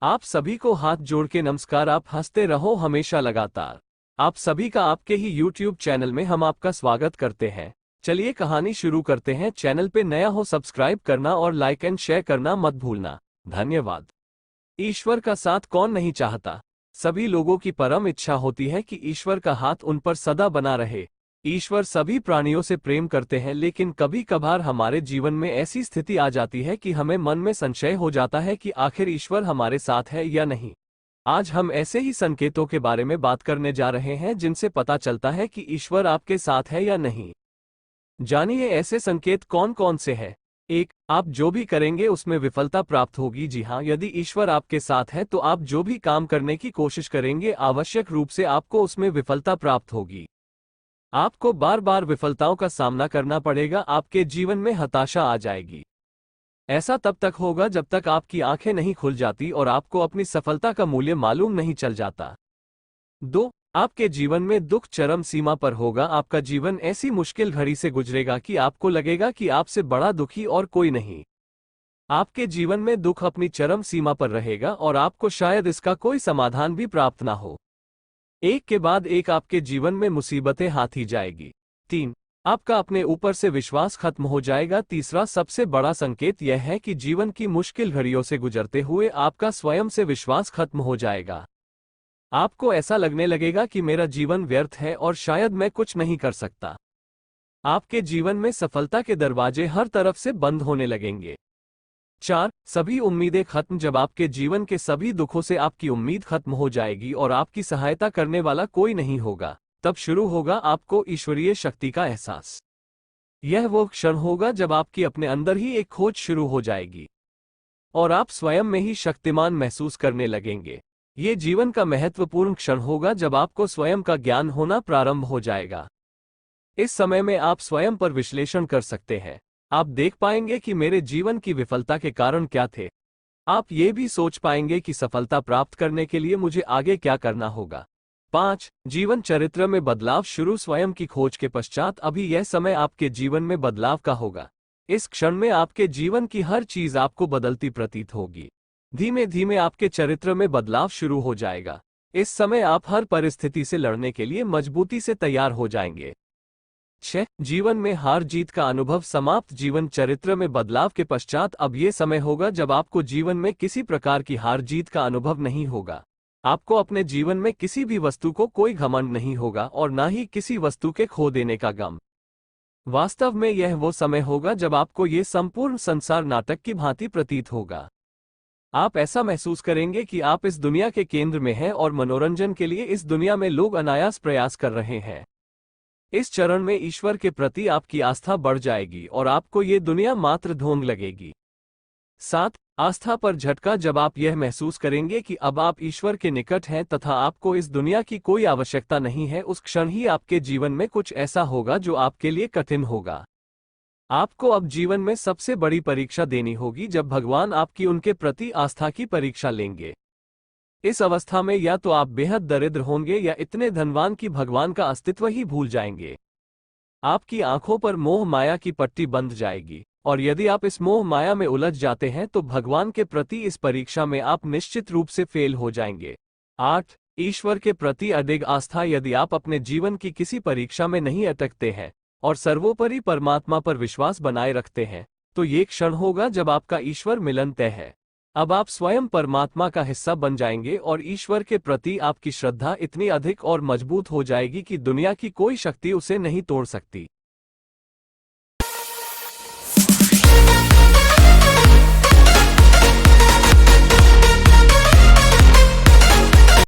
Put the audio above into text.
आप सभी को हाथ जोड़ के नमस्कार। आप हंसते रहो हमेशा लगातार। आप सभी का आपके ही YouTube चैनल में हम आपका स्वागत करते हैं। चलिए कहानी शुरू करते हैं। चैनल पे नया हो सब्सक्राइब करना और लाइक एंड शेयर करना मत भूलना। धन्यवाद। ईश्वर का साथ कौन नहीं चाहता। सभी लोगों की परम इच्छा होती है कि ईश्वर का हाथ उन पर सदा बना रहे। ईश्वर सभी प्राणियों से प्रेम करते हैं, लेकिन कभी कभार हमारे जीवन में ऐसी स्थिति आ जाती है कि हमें मन में संशय हो जाता है कि आखिर ईश्वर हमारे साथ है या नहीं। आज हम ऐसे ही संकेतों के बारे में बात करने जा रहे हैं जिनसे पता चलता है कि ईश्वर आपके साथ है या नहीं। जानिए ऐसे संकेत कौन कौन से हैं। 1. आप जो भी करेंगे उसमें विफलता प्राप्त होगी। जी हाँ, यदि ईश्वर आपके साथ है तो आप जो भी काम करने की कोशिश करेंगे आवश्यक रूप से आपको उसमें विफलता प्राप्त होगी। आपको बार बार विफलताओं का सामना करना पड़ेगा। आपके जीवन में हताशा आ जाएगी। ऐसा तब तक होगा जब तक आपकी आंखें नहीं खुल जाती और आपको अपनी सफलता का मूल्य मालूम नहीं चल जाता। 2. आपके जीवन में दुख चरम सीमा पर होगा। आपका जीवन ऐसी मुश्किल घड़ी से गुजरेगा कि आपको लगेगा कि आपसे बड़ा दुखी और कोई नहीं। आपके जीवन में दुख अपनी चरम सीमा पर रहेगा और आपको शायद इसका कोई समाधान भी प्राप्त ना हो। एक के बाद एक आपके जीवन में मुसीबतें हाथ ही जाएगी। 3. आपका अपने ऊपर से विश्वास खत्म हो जाएगा। तीसरा सबसे बड़ा संकेत यह है कि जीवन की मुश्किल घड़ियों से गुजरते हुए आपका स्वयं से विश्वास खत्म हो जाएगा। आपको ऐसा लगने लगेगा कि मेरा जीवन व्यर्थ है और शायद मैं कुछ नहीं कर सकता। आपके जीवन में सफलता के दरवाजे हर तरफ से बंद होने लगेंगे। 4. सभी उम्मीदें खत्म। जब आपके जीवन के सभी दुखों से आपकी उम्मीद खत्म हो जाएगी और आपकी सहायता करने वाला कोई नहीं होगा, तब शुरू होगा आपको ईश्वरीय शक्ति का एहसास। यह वो क्षण होगा जब आपकी अपने अंदर ही एक खोज शुरू हो जाएगी और आप स्वयं में ही शक्तिमान महसूस करने लगेंगे। ये जीवन का महत्वपूर्ण क्षण होगा जब आपको स्वयं का ज्ञान होना प्रारंभ हो जाएगा। इस समय में आप स्वयं पर विश्लेषण कर सकते हैं। आप देख पाएंगे कि मेरे जीवन की विफलता के कारण क्या थे। आप ये भी सोच पाएंगे कि सफलता प्राप्त करने के लिए मुझे आगे क्या करना होगा। 5. जीवन चरित्र में बदलाव शुरू। स्वयं की खोज के पश्चात अभी यह समय आपके जीवन में बदलाव का होगा। इस क्षण में आपके जीवन की हर चीज आपको बदलती प्रतीत होगी। धीमे धीमे आपके चरित्र में बदलाव शुरू हो जाएगा। इस समय आप हर परिस्थिति से लड़ने के लिए मजबूती से तैयार हो जाएंगे। 6. जीवन में हार जीत का अनुभव समाप्त। जीवन चरित्र में बदलाव के पश्चात अब ये समय होगा जब आपको जीवन में किसी प्रकार की हार जीत का अनुभव नहीं होगा। आपको अपने जीवन में किसी भी वस्तु को कोई घमंड नहीं होगा और ना ही किसी वस्तु के खो देने का गम। वास्तव में यह वो समय होगा जब आपको ये संपूर्ण संसार नाटक की भांति प्रतीत होगा। आप ऐसा महसूस करेंगे कि आप इस दुनिया के केंद्र में हैं और मनोरंजन के लिए इस दुनिया में लोग अनायास प्रयास कर रहे हैं। इस चरण में ईश्वर के प्रति आपकी आस्था बढ़ जाएगी और आपको ये दुनिया मात्र ढोंग लगेगी। 7. आस्था पर झटका। जब आप यह महसूस करेंगे कि अब आप ईश्वर के निकट हैं तथा आपको इस दुनिया की कोई आवश्यकता नहीं है, उस क्षण ही आपके जीवन में कुछ ऐसा होगा जो आपके लिए कठिन होगा। आपको अब जीवन में सबसे बड़ी परीक्षा देनी होगी जब भगवान आपकी उनके प्रति आस्था की परीक्षा लेंगे। इस अवस्था में या तो आप बेहद दरिद्र होंगे या इतने धनवान कि भगवान का अस्तित्व ही भूल जाएंगे। आपकी आंखों पर मोह माया की पट्टी बंध जाएगी और यदि आप इस मोह माया में उलझ जाते हैं तो भगवान के प्रति इस परीक्षा में आप निश्चित रूप से फेल हो जाएंगे। 8. ईश्वर के प्रति अडिग आस्था। यदि आप अपने जीवन की किसी परीक्षा में नहीं अटकते हैं और सर्वोपरि परमात्मा पर विश्वास बनाए रखते हैं, तो ये क्षण होगा जब आपका ईश्वर मिलन तय है। अब आप स्वयं परमात्मा का हिस्सा बन जाएंगे और ईश्वर के प्रति आपकी श्रद्धा इतनी अधिक और मजबूत हो जाएगी कि दुनिया की कोई शक्ति उसे नहीं तोड़ सकती।